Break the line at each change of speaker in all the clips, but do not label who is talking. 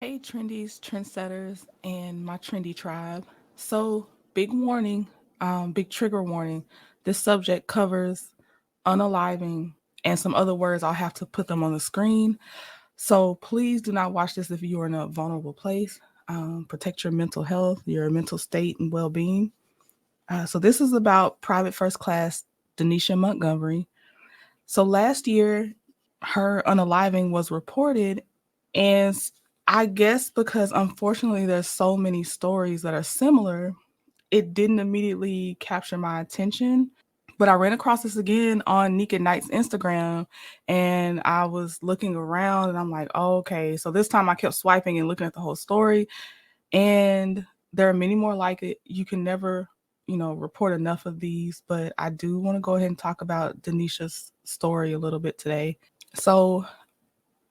Hey, trendies, trendsetters, and my trendy tribe. So, big warning, big trigger warning. This subject covers unaliving and some other words. I'll have to put them on the screen. So, please do not watch this if you are in a vulnerable place. Protect your mental health, your mental state, and well being. So, this is about Private First Class Denisha Montgomery. So last year, her unaliving was reported, and I guess because unfortunately there's so many stories that are similar, it didn't immediately capture my attention. But I ran across this again on Nika Knight's Instagram, and I was looking around, and I'm like, oh, okay. So this time I kept swiping and looking at the whole story, and there are many more like it. You can never, report enough of these, but I do want to go ahead and talk about Denisha's story a little bit today. So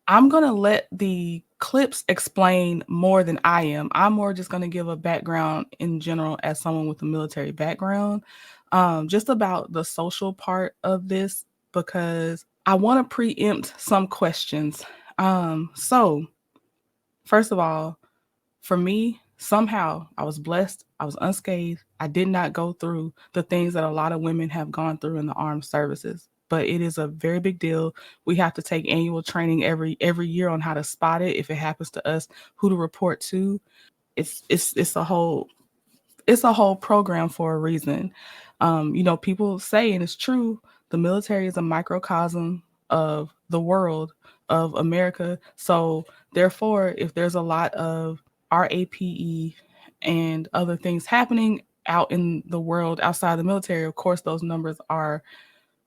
I'm going to let the clips explain more than I am. I'm more just going to give a background in general as someone with a military background, just about the social part of this, because I want to preempt some questions. So, first of all, for me, somehow I was blessed. I was unscathed. I did not go through the things that a lot of women have gone through in the armed services. But it is a very big deal. We have to take annual training every year on how to spot it if it happens to us, who to report to. It's a whole program for a reason. People say, and it's true, the military is a microcosm of the world, of America. So therefore, if there's a lot of RAPE and other things happening out in the world outside the military, of course those numbers are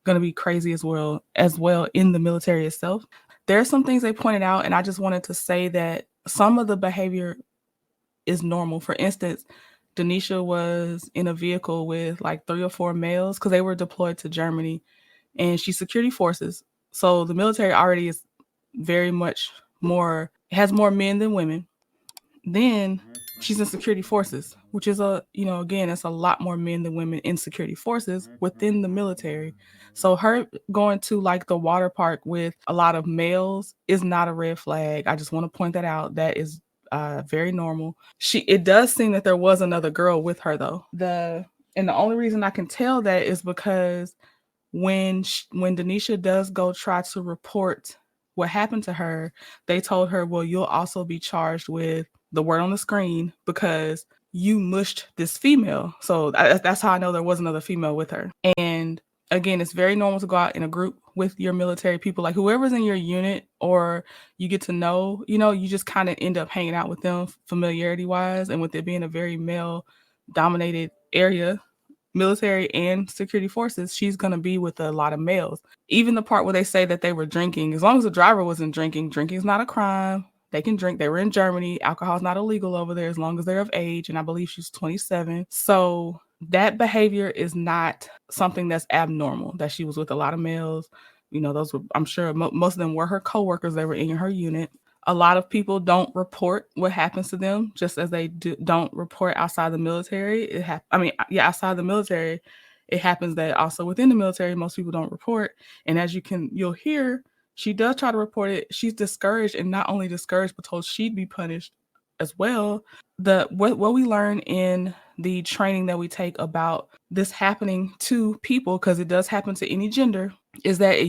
going to be crazy as well in the military itself. There are some things they pointed out, and I just wanted to say that some of the behavior is normal. For instance, Denisha was in a vehicle with like 3 or 4 males because they were deployed to Germany, and she's security forces. So the military already is very much more, it has more men than women. Then she's in security forces, which is again, it's a lot more men than women in security forces within the military. So her going to like the water park with a lot of males is not a red flag. I just want to point that out. That is very normal. It does seem that there was another girl with her though. The only reason I can tell that is because when Denisha does go try to report what happened to her, they told her, well, you'll also be charged with the word on the screen because you mushed this female. So that's how I know there was another female with her. And again, it's very normal to go out in a group with your military people, like whoever's in your unit or you get to know, you just kind of end up hanging out with them familiarity wise. And with it being a very male dominated area, military and security forces, she's going to be with a lot of males. Even the part where they say that they were drinking, as long as the driver wasn't drinking is not a crime. They can drink. They were in Germany. Alcohol is not illegal over there as long as they're of age. And I believe she's 27. So that behavior is not something that's abnormal, that she was with a lot of males. Those were, I'm sure most of them were her coworkers. They were in her unit. A lot of people don't report what happens to them, just as they don't report outside the military. Outside the military, it happens that also within the military, most people don't report. And as you'll hear, she does try to report it. She's discouraged, and not only discouraged, but told she'd be punished as well. What we learn in the training that we take about this happening to people, because it does happen to any gender, is that it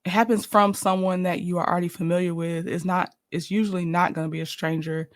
happens from someone that you are already familiar with. It's usually not going to be a stranger,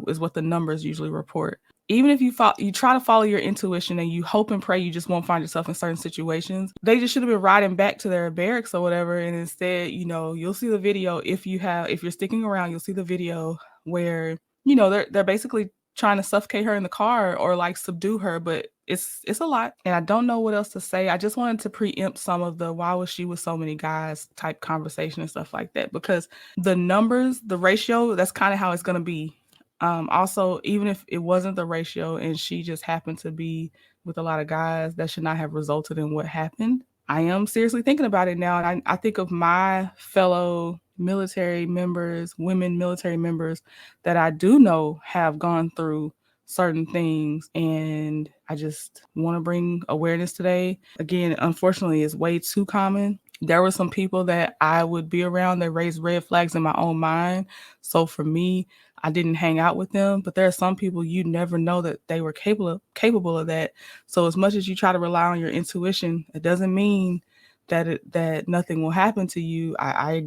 is what the numbers usually report. Even if you try to follow your intuition and you hope and pray you just won't find yourself in certain situations, they just should have been riding back to their barracks or whatever. And instead, you'll see the video, if you're sticking around, you'll see the video where, they're basically trying to suffocate her in the car or like subdue her, but it's a lot. And I don't know what else to say. I just wanted to preempt some of the why was she with so many guys type conversation and stuff like that, because the numbers, the ratio, that's kind of how it's going to be. Also, even if it wasn't the ratio and she just happened to be with a lot of guys, that should not have resulted in what happened. I am seriously thinking about it now, and I think of my fellow military members, women military members that I do know have gone through certain things, and I just want to bring awareness today. Again, unfortunately, it's way too common. There were some people that I would be around that raised red flags in my own mind. So for me, I didn't hang out with them. But there are some people you never know that they were capable of that. So as much as you try to rely on your intuition, it doesn't mean that nothing will happen to you. I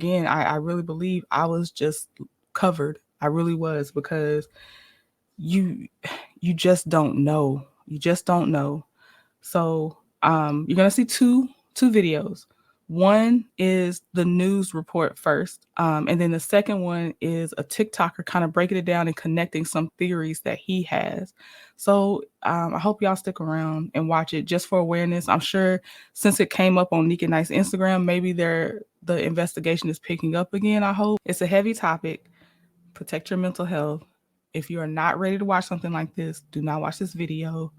really believe I was just covered. I really was, because you you just don't know. You just don't know. So you're gonna see two videos. One is the news report first, and then the second one is a TikToker kind of breaking it down and connecting some theories that he has. So I hope y'all stick around and watch it just for awareness. I'm sure since it came up on Nika Knight's Instagram, maybe the investigation is picking up again. I hope. It's a heavy topic. Protect your mental health. If you are not ready to watch something like this, do not watch this video.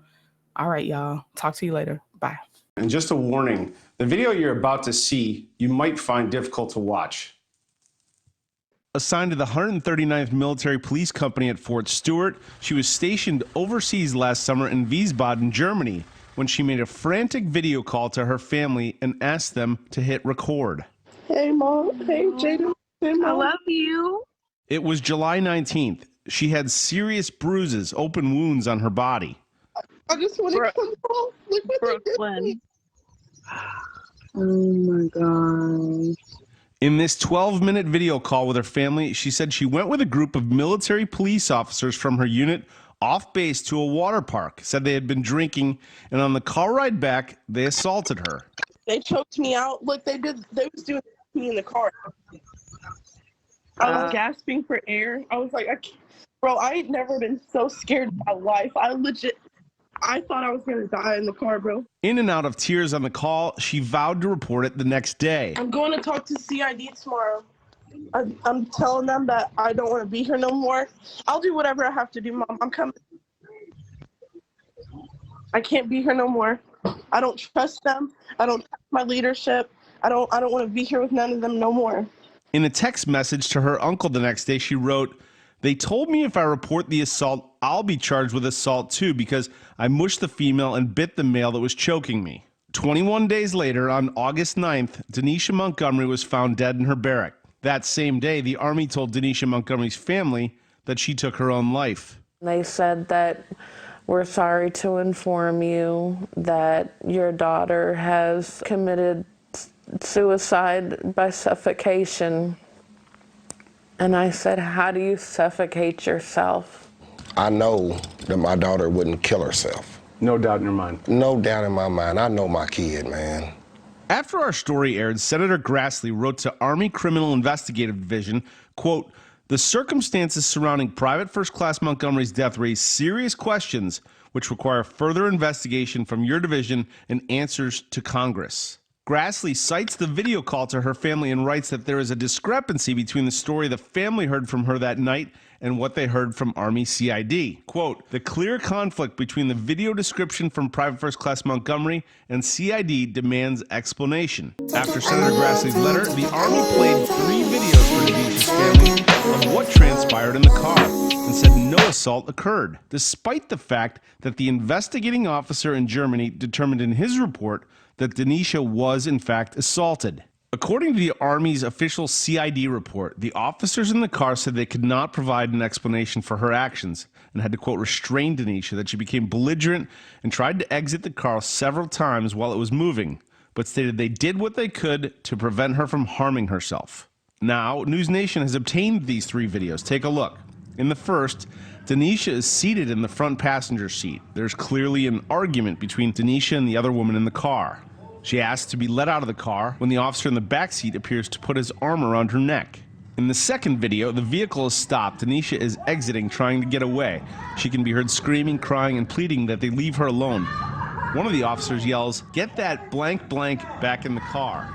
All right, y'all. Talk to you later. Bye.
And just a warning, the video you're about to see, you might find difficult to watch. Assigned to the 139th Military Police Company at Fort Stewart, she was stationed overseas last summer in Wiesbaden, Germany, when she made a frantic video call to her family and asked them to hit record.
Hey, Mom. Hey, Jada. Hey, Mom.
I love you.
It was July 19th. She had serious bruises, open wounds on her body.
I just want to come home. Look what
Brooklyn.
they did.
Oh my God.
In this 12-minute video call with her family, she said she went with a group of military police officers from her unit off base to a water park, said they had been drinking, and on the car ride back, they assaulted her.
They choked me out. Look, they was doing me in the car. I was gasping for air. I was like, bro, I ain't never been so scared in my life. I thought I was going to die in the car, bro.
In and out of tears on the call, she vowed to report it the next day.
I'm going to talk to CID tomorrow. I'm telling them that I don't want to be here no more. I'll do whatever I have to do, Mom. I'm coming. I can't be here no more. I don't trust them. I don't trust my leadership. I don't want to be here with none of them no more.
In a text message to her uncle the next day, she wrote, "They told me if I report the assault, I'll be charged with assault too because I mushed the female and bit the male that was choking me." 21 days later, on August 9th, Denisha Montgomery was found dead in her barrack. That same day, the Army told Denisha Montgomery's family that she took her own life.
They said that we're sorry to inform you that your daughter has committed suicide by suffocation. And I said, how do you suffocate yourself?
I know that my daughter wouldn't kill herself.
No doubt in your mind.
No doubt in my mind. I know my kid, man.
After our story aired, Senator Grassley wrote to Army Criminal Investigative Division, quote, "The circumstances surrounding Private First Class Montgomery's death raise serious questions which require further investigation from your division and answers to Congress." Grassley cites the video call to her family and writes that there is a discrepancy between the story the family heard from her that night and what they heard from Army CID. Quote, "The clear conflict between the video description from Private First Class Montgomery and CID demands explanation." After Senator Grassley's letter, the Army played 3 videos for Denisha's family of what transpired in the car and said no assault occurred, despite the fact that the investigating officer in Germany determined in his report that Denisha was in fact assaulted. According to the Army's official CID report, the officers in the car said they could not provide an explanation for her actions and had to, quote, restrain Denisha, that she became belligerent and tried to exit the car several times while it was moving, but stated they did what they could to prevent her from harming herself. Now, News Nation has obtained these 3 videos. Take a look. In the first, Denisha is seated in the front passenger seat. There's clearly an argument between Denisha and the other woman in the car. She asks to be let out of the car when the officer in the back seat appears to put his arm around her neck. In the second video, the vehicle is stopped. Denisha is exiting, trying to get away. She can be heard screaming, crying, and pleading that they leave her alone. One of the officers yells, "Get that blank blank back in the car."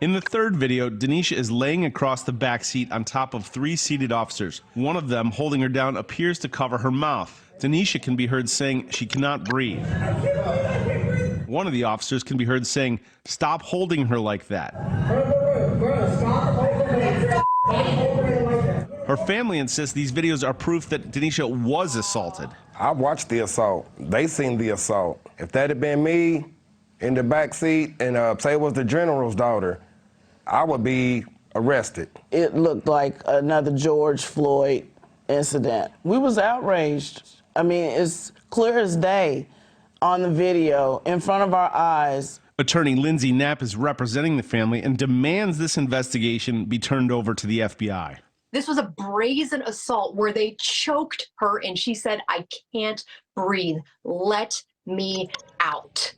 In the third video, Denisha is laying across the back seat on top of 3 seated officers. One of them, holding her down, appears to cover her mouth. Denisha can be heard saying she cannot breathe. One of the officers can be heard saying, "Stop holding her like that." Her Her family insists these videos are proof that Denisha was assaulted.
I watched the assault. They seen the assault. If that had been me in the back seat and say it was the general's daughter, I would be arrested.
It looked like another George Floyd incident. We was outraged. I mean, it's clear as day on the video in front of our eyes.
Attorney Lindsay Knapp is representing the family and demands this investigation be turned over to the FBI.
This was a brazen assault where they choked her and she said, "I can't breathe. Let me out."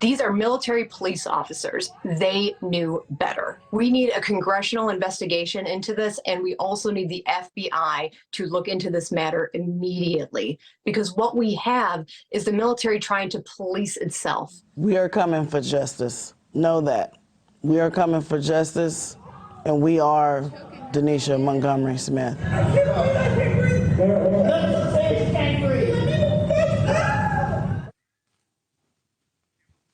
These are military police officers. They knew better. We need a congressional investigation into this, and we also need the FBI to look into this matter immediately, because what we have is the military trying to police itself.
We are coming for justice. Know that. We are coming for justice, and we are Denisha Montgomery Smith.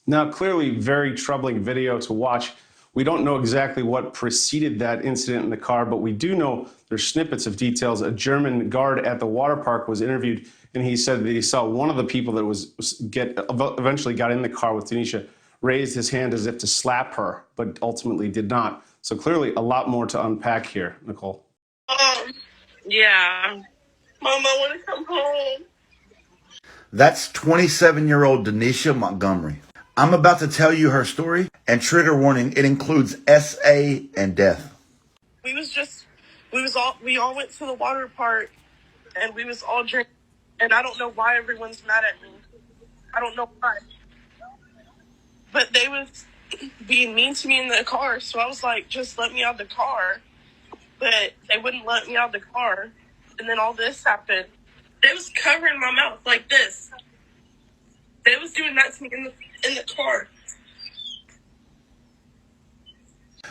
Now, clearly very troubling video to watch. We don't know exactly what preceded that incident in the car, but we do know there's snippets of details. A German guard at the water park was interviewed, and he said that he saw one of the people that eventually got in the car with Denisha raised his hand as if to slap her, but ultimately did not. So clearly a lot more to unpack here, Nicole.
Yeah. Mom, I want to come home.
That's 27-year-old Denisha Montgomery. I'm about to tell you her story, and trigger warning, it includes SA and death.
We all went to the water park, and we was all drinking, and I don't know why everyone's mad at me. I don't know why. But they was being mean to me in the car, so I was like, just let me out of the car. But they wouldn't let me out of the car, and then all this happened. They was covering my mouth like this. They was doing that to me in the car.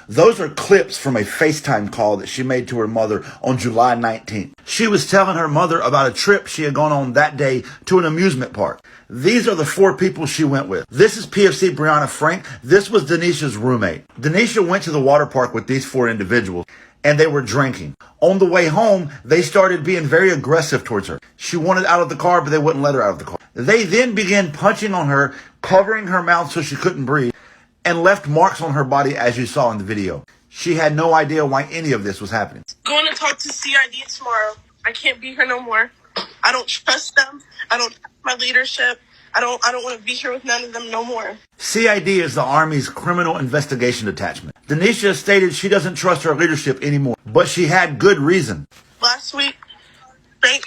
Those are clips from a FaceTime call that she made to her mother on July 19th. She was telling her mother about a trip she had gone on that day to an amusement park. These are the 4 people she went with. This is PFC Brianna Frank. This was Denisha's roommate. Denisha went to the water park with these 4 individuals, and they were drinking. On the way home, they started being very aggressive towards her. She wanted out of the car, but they wouldn't let her out of the car. They then began punching on her, covering her mouth so she couldn't breathe, and left marks on her body as you saw in the video. She had no idea why any of this was happening.
Going to talk to CID tomorrow. I can't be here no more. I don't trust them. I don't trust my leadership. I don't want to be here with none of them no more.
CID is the Army's Criminal Investigation Detachment. Denisha stated she doesn't trust her leadership anymore, but she had good reason.
Last week, Frank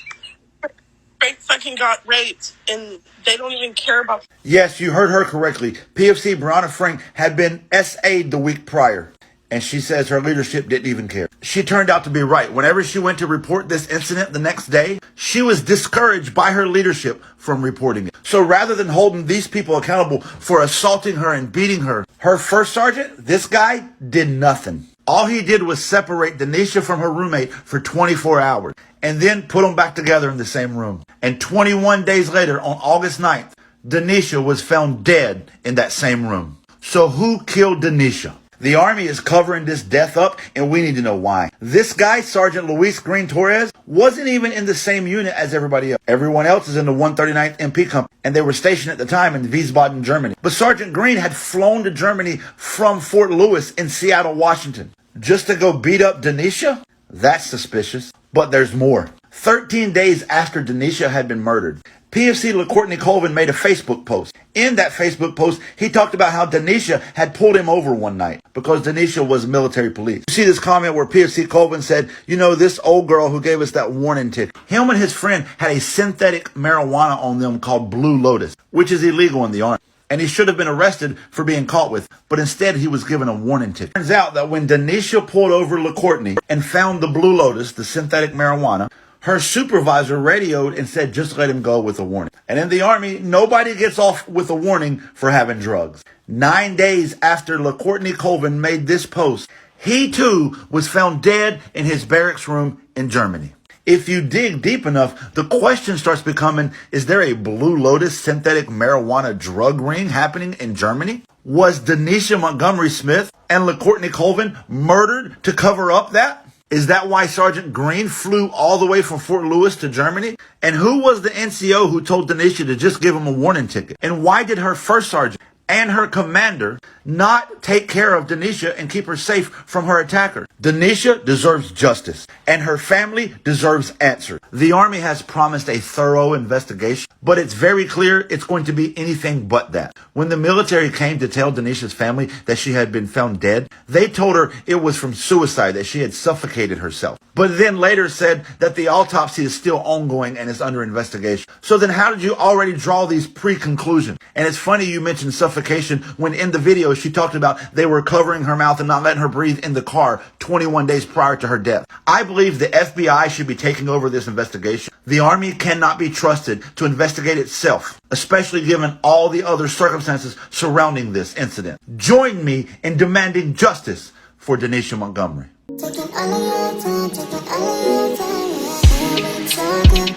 fucking got raped, and they don't even care about.
Yes, you heard her correctly. PFC Brianna Frank had been SA'd the week prior, and she says her leadership didn't even care. She turned out to be right. Whenever she went to report this incident the next day, she was discouraged by her leadership from reporting it. So rather than holding these people accountable for assaulting her and beating her, her first sergeant, this guy, did nothing. All he did was separate Denisha from her roommate for 24 hours and then put them back together in the same room. And 21 days later, on August 9th, Denisha was found dead in that same room. So who killed Denisha? The Army is covering this death up, and we need to know why. This guy, Sergeant Luis Green Torres, wasn't even in the same unit as everybody else. Everyone else is in the 139th MP Company, and they were stationed at the time in Wiesbaden, Germany. But Sergeant Green had flown to Germany from Fort Lewis in Seattle, Washington, just to go beat up Denisha? That's suspicious. But there's more. 13 days after Denisha had been murdered, PFC LaCourtney Colvin made a Facebook post. In that Facebook post, he talked about how Denisha had pulled him over one night because Denisha was military police. You see this comment where PFC Colvin said, you know, this old girl who gave us that warning ticket, him and his friend had a synthetic marijuana on them called Blue Lotus, which is illegal in the Army. And he should have been arrested for being caught with, but instead he was given a warning ticket. Turns out that when Denisha pulled over LaCourtney and found the Blue Lotus, the synthetic marijuana, her supervisor radioed and said, just let him go with a warning. And in the Army, nobody gets off with a warning for having drugs. 9 days after LaCourtney Colvin made this post, he too was found dead in his barracks room in Germany. If you dig deep enough, the question starts becoming, is there a Blue Lotus synthetic marijuana drug ring happening in Germany? Was Denisha Montgomery Smith and LaCourtney Colvin murdered to cover up that? Is that why Sergeant Green flew all the way from Fort Lewis to Germany? And who was the NCO who told Denisha to just give him a warning ticket? And why did her first sergeant and her commander not take care of Denisha and keep her safe from her attacker? Denisha deserves justice, and her family deserves answers. The Army has promised a thorough investigation, but it's very clear it's going to be anything but that. When the military came to tell Denisha's family that she had been found dead, they told her it was from suicide, that she had suffocated herself. But then later said that the autopsy is still ongoing and is under investigation. So then how did you already draw these pre-conclusions? And it's funny you mentioned suffocation when in the video she talked about they were covering her mouth and not letting her breathe in the car 21 days prior to her death. I believe the FBI should be taking over this investigation. The Army cannot be trusted to investigate itself, especially given all the other circumstances surrounding this incident. Join me in demanding justice for Denisha Montgomery.
Taking all of your time, taking all of your time.